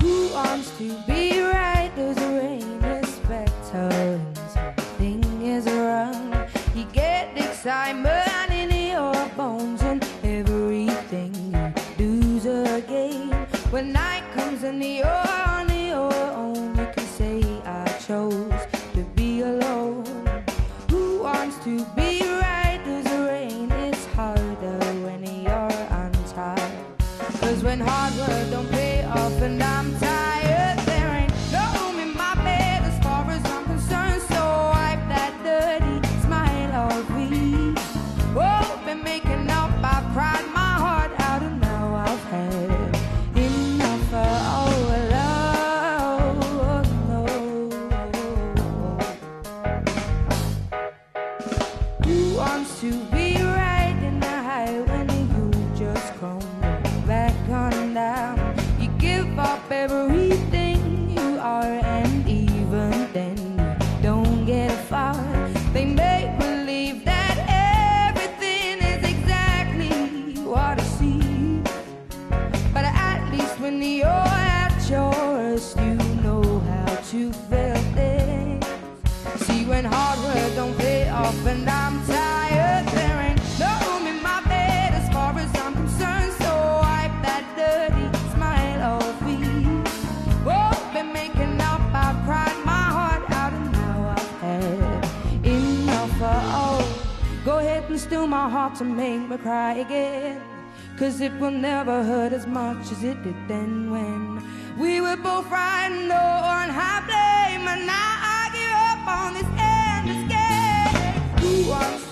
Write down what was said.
Who wants to be right? There's a rain inspector and something is wrong. You get excitement in your bones and everything you do's a game. When night comes and you're on your own, you can say I chose to be alone. Who wants to be right? There's a rain, it's harder when you're untied. Cause when hard work don't pay off and I'm tired, there ain't no room in my bed as far as I'm concerned. So wipe that dirty smile off me. Oh, been making up, I cried my heart out and now I've had enough of our love. No. Who wants to be right in the high when you just come back on down? You give up everything you are and even then you don't get far. They make believe that everything is exactly what it seems, but at least when you're at yours, you know how to feel things. See, when hard work don't pay off and I'm tired, there ain't no room in my bed as far as I'm concerned. So wipe that dirty smile off me. Oh, been making up, I've cried my heart out and now I've had enough of all. Go ahead and steal my heart to make me cry again, cause it will never hurt as much as it did then when we were both right and no one had blame. And now I give up on this endless game. Who wants